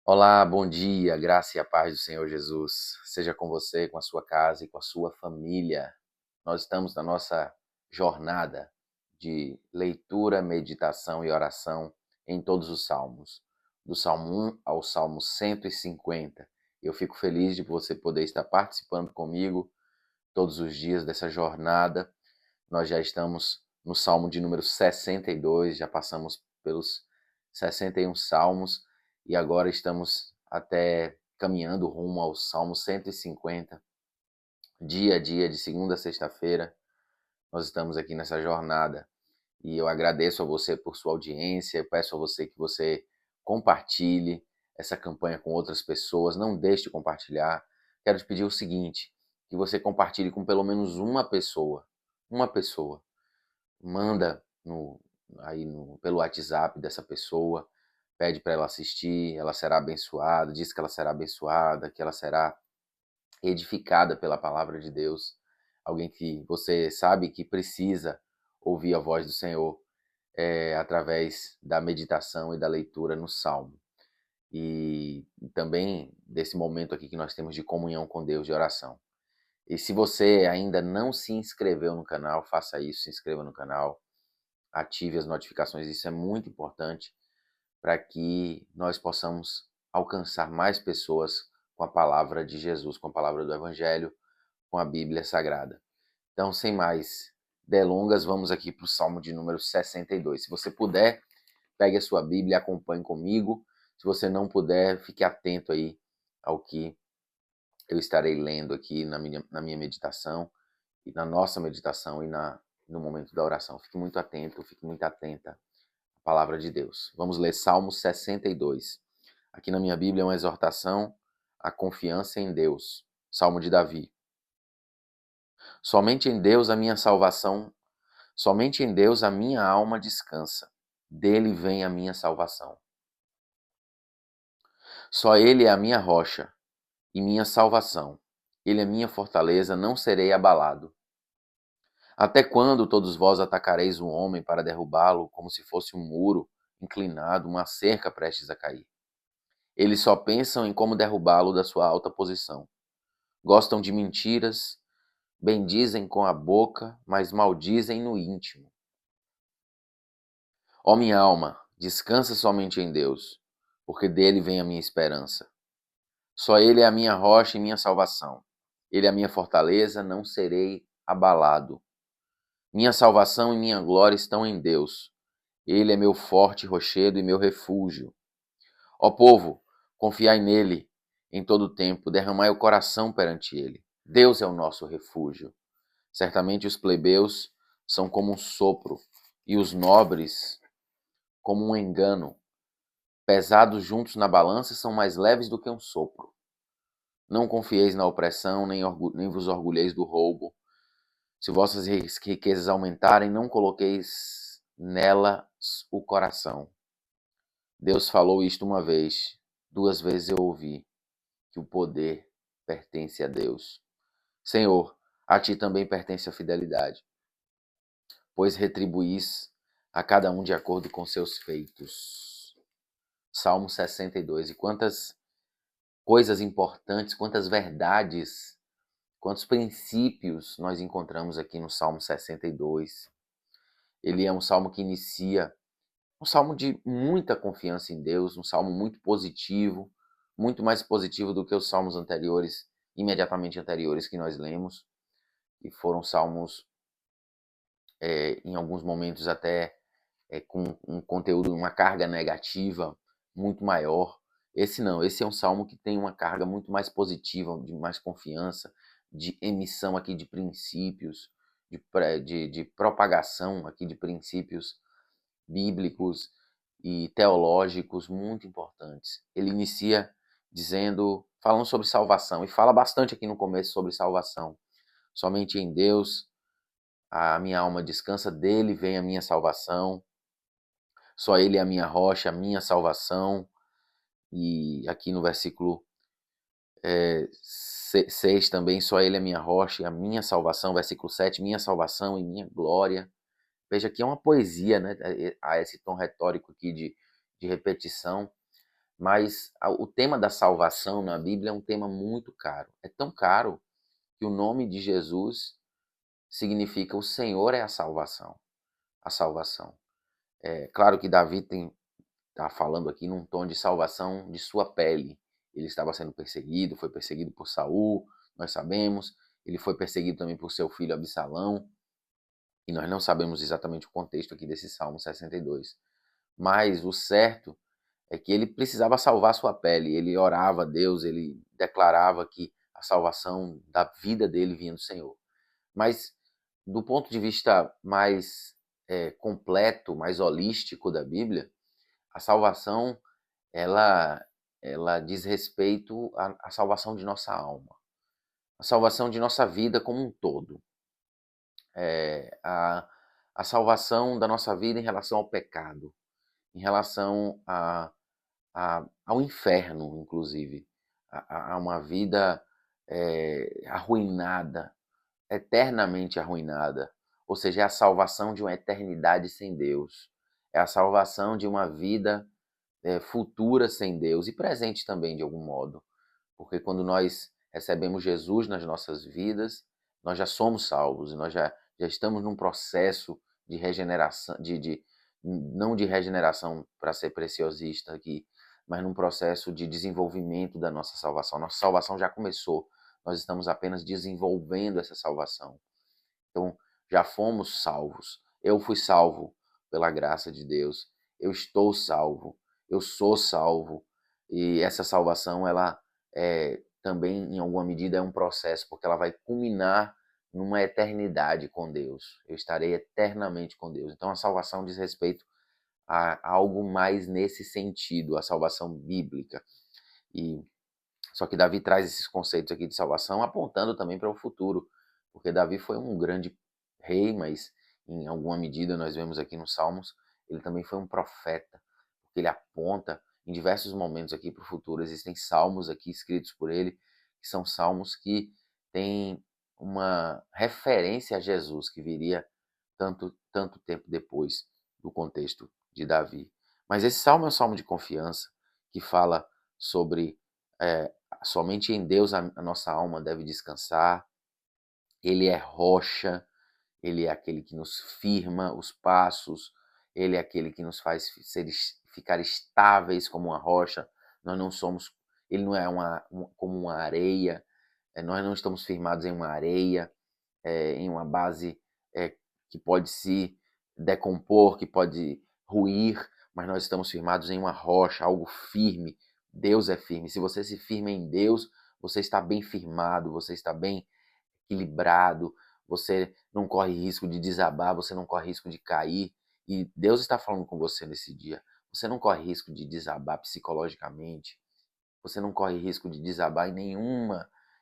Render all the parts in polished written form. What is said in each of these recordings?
Olá, bom dia, graça e a paz do Senhor Jesus. Seja com você, com a sua casa e com a sua família. Nós estamos na nossa jornada de leitura, meditação e oração em todos os salmos, do Salmo 1 ao Salmo 150. Eu fico feliz de você poder estar participando comigo todos os dias dessa jornada. Nós já estamos no Salmo de número 62, já passamos pelos 61 salmos e agora estamos até caminhando rumo ao Salmo 150. Dia a dia, de segunda a sexta-feira, nós estamos aqui nessa jornada. E eu agradeço a você por sua audiência, eu peço a você que você compartilhe essa campanha com outras pessoas, não deixe de compartilhar. Quero te pedir o seguinte, que você compartilhe com pelo menos uma pessoa. Manda pelo WhatsApp dessa pessoa, pede para ela assistir, ela será abençoada, diz que ela será abençoada, que ela será edificada pela palavra de Deus. Alguém que você sabe que precisa ouvir a voz do Senhor através da meditação e da leitura no Salmo. E também desse momento aqui que nós temos de comunhão com Deus, de oração. E se você ainda não se inscreveu no canal, faça isso, se inscreva no canal, ative as notificações, isso é muito importante para que nós possamos alcançar mais pessoas com a palavra de Jesus, com a palavra do Evangelho, com a Bíblia Sagrada. Então, sem mais delongas, vamos aqui para o Salmo de número 62. Se você puder, pegue a sua Bíblia e acompanhe comigo. Se você não puder, fique atento aí ao que eu estarei lendo aqui na minha meditação, e na nossa meditação e no momento da oração. Fique muito atento, fique muito atenta à palavra de Deus. Vamos ler Salmo 62. Aqui na minha Bíblia é uma exortação à confiança em Deus. Salmo de Davi. Somente em Deus a minha salvação, somente em Deus a minha alma descansa. Dele vem a minha salvação. Só Ele é a minha rocha e minha salvação. Ele é minha fortaleza, não serei abalado. Até quando todos vós atacareis um homem para derrubá-lo, como se fosse um muro inclinado, uma cerca prestes a cair? Eles só pensam em como derrubá-lo da sua alta posição. Gostam de mentiras, bendizem com a boca, mas maldizem no íntimo. Ó minha alma, descansa somente em Deus, porque dele vem a minha esperança. Só Ele é a minha rocha e minha salvação. Ele é a minha fortaleza, não serei abalado. Minha salvação e minha glória estão em Deus. Ele é meu forte rochedo e meu refúgio. Ó povo, confiai nele em todo o tempo, derramai o coração perante ele. Deus é o nosso refúgio. Certamente os plebeus são como um sopro, e os nobres como um engano. Pesados juntos na balança são mais leves do que um sopro. Não confieis na opressão, nem vos orgulheis do roubo. Se vossas riquezas aumentarem, não coloqueis nelas o coração. Deus falou isto uma vez, 2 vezes eu ouvi, que o poder pertence a Deus. Senhor, a ti também pertence a fidelidade, pois retribuís a cada um de acordo com seus feitos. Salmo 62. E quantas coisas importantes, quantas verdades, quantos princípios nós encontramos aqui no Salmo 62. Ele é um salmo que inicia, um salmo de muita confiança em Deus, um salmo muito positivo, muito mais positivo do que os salmos anteriores, imediatamente anteriores que nós lemos, e foram salmos, em alguns momentos até com um conteúdo, uma carga negativa muito maior. Esse não, esse é um salmo que tem uma carga muito mais positiva, de mais confiança, de emissão aqui de princípios, de propagação aqui de princípios bíblicos e teológicos muito importantes. Ele inicia falando sobre salvação, e fala bastante aqui no começo sobre salvação. Somente em Deus a minha alma descansa, dele vem a minha salvação. Só Ele é a minha rocha, a minha salvação. E aqui no versículo 6 também, só Ele é a minha rocha e a minha salvação. Versículo 7, minha salvação e minha glória. Veja que é uma poesia, né? Há esse tom retórico aqui de repetição. Mas o tema da salvação na Bíblia é um tema muito caro. É tão caro que o nome de Jesus significa o Senhor é a salvação. A salvação. É claro que Davi está falando aqui num tom de salvação de sua pele. Ele estava sendo perseguido, foi perseguido por Saul, nós sabemos. Ele foi perseguido também por seu filho Absalão. E nós não sabemos exatamente o contexto aqui desse Salmo 62. Mas o certo é que ele precisava salvar sua pele. Ele orava a Deus, ele declarava que a salvação da vida dele vinha do Senhor. Mas do ponto de vista mais completo, mais holístico da Bíblia, a salvação ela, ela diz respeito à salvação de nossa alma, a salvação de nossa vida como um todo, a salvação da nossa vida em relação ao pecado, em relação ao inferno, inclusive, a uma vida arruinada, eternamente arruinada. Ou seja, é a salvação de uma eternidade sem Deus. É a salvação de uma vida futura sem Deus e presente também, de algum modo. Porque quando nós recebemos Jesus nas nossas vidas, nós já somos salvos, nós já estamos num processo de regeneração, não de regeneração para ser preciosista aqui, mas num processo de desenvolvimento da nossa salvação. Nossa salvação já começou, nós estamos apenas desenvolvendo essa salvação. Então, já fomos salvos. Eu fui salvo pela graça de Deus. Eu estou salvo. Eu sou salvo. E essa salvação, ela também, em alguma medida, é um processo, porque ela vai culminar numa eternidade com Deus. Eu estarei eternamente com Deus. Então, a salvação diz respeito a algo mais nesse sentido, a salvação bíblica. E só que Davi traz esses conceitos aqui de salvação apontando também para o futuro, porque Davi foi um grande rei, mas em alguma medida nós vemos aqui nos Salmos, ele também foi um profeta, porque ele aponta em diversos momentos aqui para o futuro. Existem salmos aqui escritos por ele, que são salmos que têm uma referência a Jesus, que viria tanto tempo depois do contexto de Davi. Mas esse salmo é um salmo de confiança, que fala sobre somente em Deus a nossa alma deve descansar. Ele é rocha, ele é aquele que nos firma os passos, ele é aquele que nos faz ficar estáveis como uma rocha. Nós não somos, ele não é como uma areia, nós não estamos firmados em uma areia, em uma base que pode se decompor, que pode ruir, mas nós estamos firmados em uma rocha, algo firme. Deus é firme. Se você se firma em Deus, você está bem firmado, você está bem equilibrado, você não corre risco de desabar, você não corre risco de cair. E Deus está falando com você nesse dia. Você não corre risco de desabar psicologicamente, você não corre risco de desabar em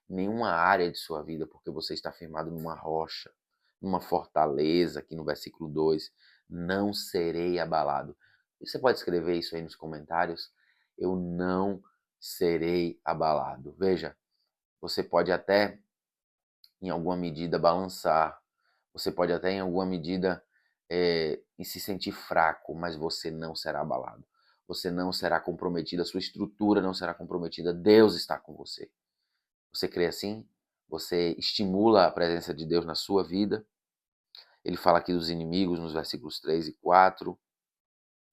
nenhuma área de sua vida, porque você está firmado numa rocha, numa fortaleza, aqui no versículo 2, não serei abalado. E você pode escrever isso aí nos comentários, eu não serei abalado. Veja, você pode até, em alguma medida, balançar, você pode até, em alguma medida, se sentir fraco, mas você não será abalado. Você não será comprometido, a sua estrutura não será comprometida, Deus está com você. Você crê assim? Você estimula a presença de Deus na sua vida. Ele fala aqui dos inimigos nos versículos 3 e 4,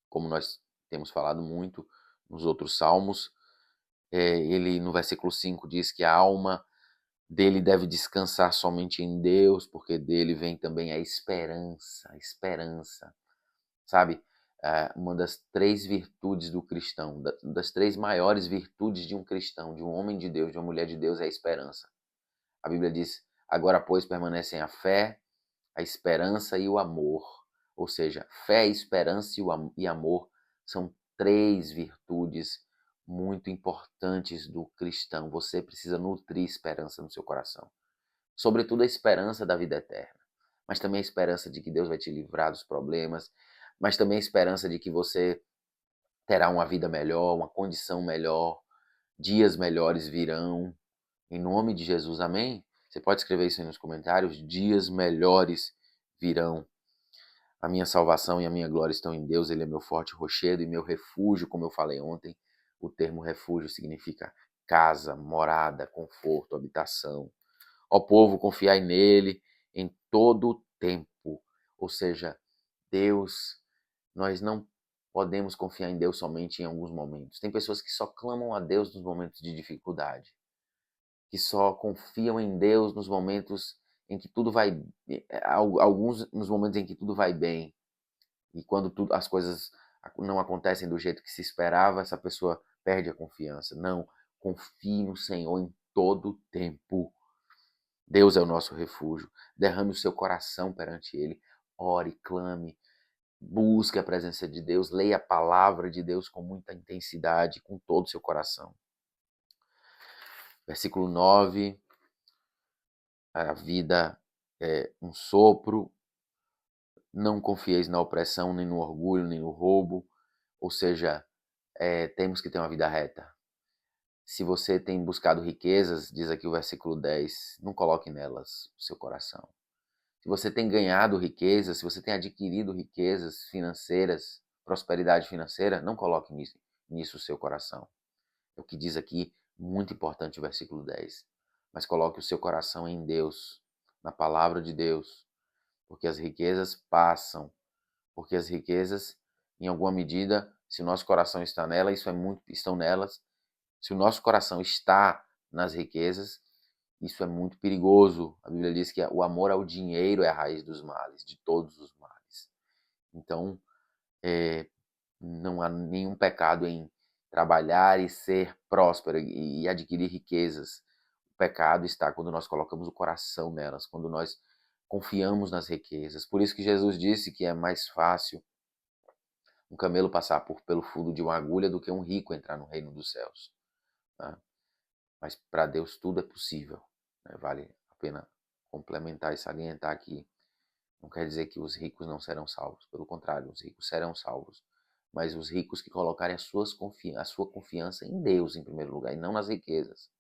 como nós temos falado muito nos outros salmos. Ele, no versículo 5, diz que a alma dele deve descansar somente em Deus, porque dele vem também a esperança. A esperança, sabe? Uma das 3 virtudes do cristão, das 3 maiores virtudes de um cristão, de um homem de Deus, de uma mulher de Deus, é a esperança. A Bíblia diz: agora, pois, permanecem a fé, a esperança e o amor. Ou seja, fé, esperança e amor são 3 virtudes muito importantes do cristão. Você precisa nutrir esperança no seu coração. Sobretudo a esperança da vida eterna. Mas também a esperança de que Deus vai te livrar dos problemas. Mas também a esperança de que você terá uma vida melhor, uma condição melhor. Dias melhores virão. Em nome de Jesus, amém? Você pode escrever isso aí nos comentários. Dias melhores virão. A minha salvação e a minha glória estão em Deus. Ele é meu forte rochedo e meu refúgio, como eu falei ontem. O termo refúgio significa casa, morada, conforto, habitação. Ó povo, confiai nele em todo o tempo. Ou seja, Deus, nós não podemos confiar em Deus somente em alguns momentos. Tem pessoas que só clamam a Deus nos momentos de dificuldade, que só confiam em Deus nos momentos em que tudo vai, alguns nos momentos em que tudo vai bem. E quando as coisas não acontecem do jeito que se esperava, essa pessoa perde a confiança. Não, confie no Senhor em todo o tempo. Deus é o nosso refúgio. Derrame o seu coração perante Ele. Ore, clame, busque a presença de Deus. Leia a palavra de Deus com muita intensidade, com todo o seu coração. Versículo 9. A vida é um sopro. Não confieis na opressão, nem no orgulho, nem no roubo. Ou seja, temos que ter uma vida reta. Se você tem buscado riquezas, diz aqui o versículo 10, não coloque nelas o seu coração. Se você tem ganhado riquezas, se você tem adquirido riquezas financeiras, prosperidade financeira, não coloque nisso o seu coração. É o que diz aqui, muito importante o versículo 10. Mas coloque o seu coração em Deus, na palavra de Deus, porque as riquezas passam, porque as riquezas, em alguma medida, se o nosso coração está nela, estão nelas. Se o nosso coração está nas riquezas, isso é muito perigoso. A Bíblia diz que o amor ao dinheiro é a raiz dos males, de todos os males. Então, não há nenhum pecado em trabalhar e ser próspero e adquirir riquezas. O pecado está quando nós colocamos o coração nelas, quando nós confiamos nas riquezas. Por isso que Jesus disse que é mais fácil um camelo passar pelo fundo de uma agulha do que um rico entrar no reino dos céus. Tá? Mas para Deus tudo é possível. Né? Vale a pena complementar e salientar aqui. Não quer dizer que os ricos não serão salvos. Pelo contrário, os ricos serão salvos. Mas os ricos que colocarem a sua confiança em Deus em primeiro lugar e não nas riquezas.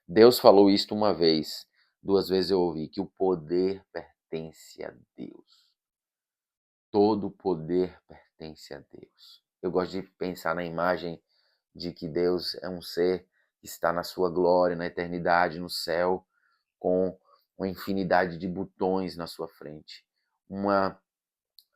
Deus falou isto uma vez. 2 vezes eu ouvi que o poder pertence a Deus. Todo o poder pertence a Deus. Eu gosto de pensar na imagem de que Deus é um ser que está na sua glória, na eternidade, no céu, com uma infinidade de botões na sua frente.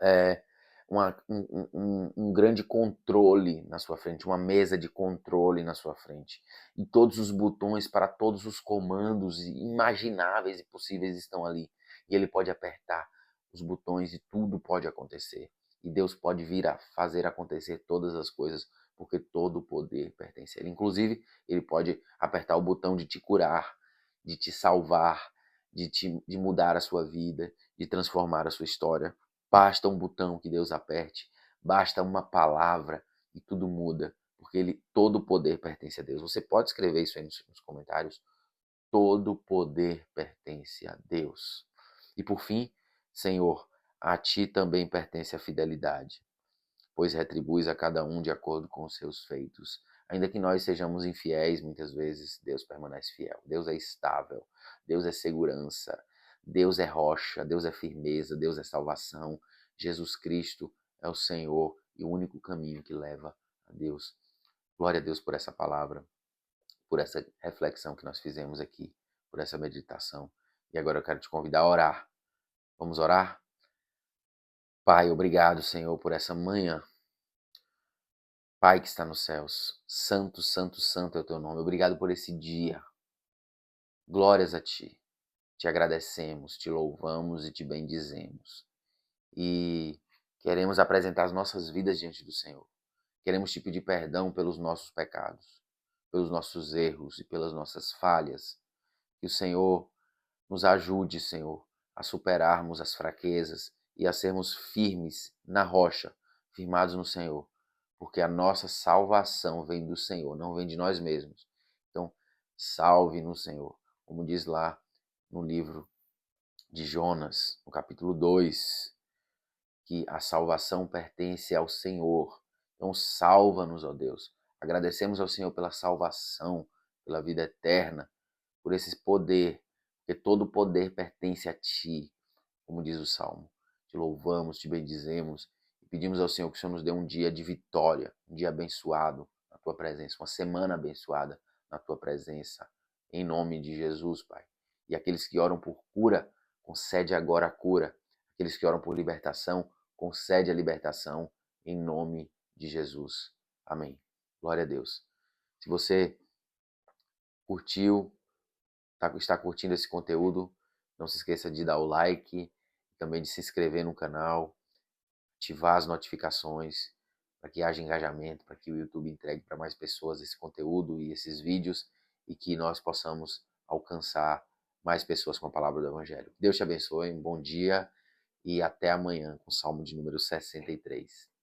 É, um grande controle na sua frente, uma mesa de controle na sua frente. E todos os botões para todos os comandos imagináveis e possíveis estão ali. E ele pode apertar os botões e tudo pode acontecer. E Deus pode vir a fazer acontecer todas as coisas, porque todo o poder pertence a Ele. Inclusive, Ele pode apertar o botão de te curar, de te salvar, de mudar a sua vida, de transformar a sua história. Basta um botão que Deus aperte, basta uma palavra e tudo muda, porque todo o poder pertence a Deus. Você pode escrever isso aí nos comentários. Todo o poder pertence a Deus. E por fim, Senhor, a Ti também pertence a fidelidade, pois retribuis a cada um de acordo com os seus feitos. Ainda que nós sejamos infiéis, muitas vezes Deus permanece fiel. Deus é estável, Deus é segurança, Deus é rocha, Deus é firmeza, Deus é salvação. Jesus Cristo é o Senhor e o único caminho que leva a Deus. Glória a Deus por essa palavra, por essa reflexão que nós fizemos aqui, por essa meditação. E agora eu quero te convidar a orar. Vamos orar? Pai, obrigado, Senhor, por essa manhã. Pai que está nos céus, santo, santo, santo é o teu nome. Obrigado por esse dia. Glórias a ti. Te agradecemos, te louvamos e te bendizemos. E queremos apresentar as nossas vidas diante do Senhor. Queremos te pedir perdão pelos nossos pecados, pelos nossos erros e pelas nossas falhas. Que o Senhor nos ajude, Senhor, a superarmos as fraquezas e a sermos firmes na rocha, firmados no Senhor, porque a nossa salvação vem do Senhor, não vem de nós mesmos. Então, salve no Senhor, como diz lá no livro de Jonas, no capítulo 2, que a salvação pertence ao Senhor. Então, salva-nos, ó Deus. Agradecemos ao Senhor pela salvação, pela vida eterna, por esse poder, porque todo o poder pertence a Ti, como diz o Salmo. Te louvamos, te bendizemos e pedimos ao Senhor que o Senhor nos dê um dia de vitória, um dia abençoado tua presença, uma semana abençoada na tua presença, em nome de Jesus, Pai. E aqueles que oram por cura, concede agora a cura. Aqueles que oram por libertação, concede a libertação, em nome de Jesus. Amém. Glória a Deus. Se você curtiu, está curtindo esse conteúdo, não se esqueça de dar o like, também de se inscrever no canal, ativar as notificações, para que haja engajamento, para que o YouTube entregue para mais pessoas esse conteúdo e esses vídeos e que nós possamos alcançar mais pessoas com a palavra do Evangelho. Deus te abençoe, um bom dia e até amanhã com o Salmo de número 63.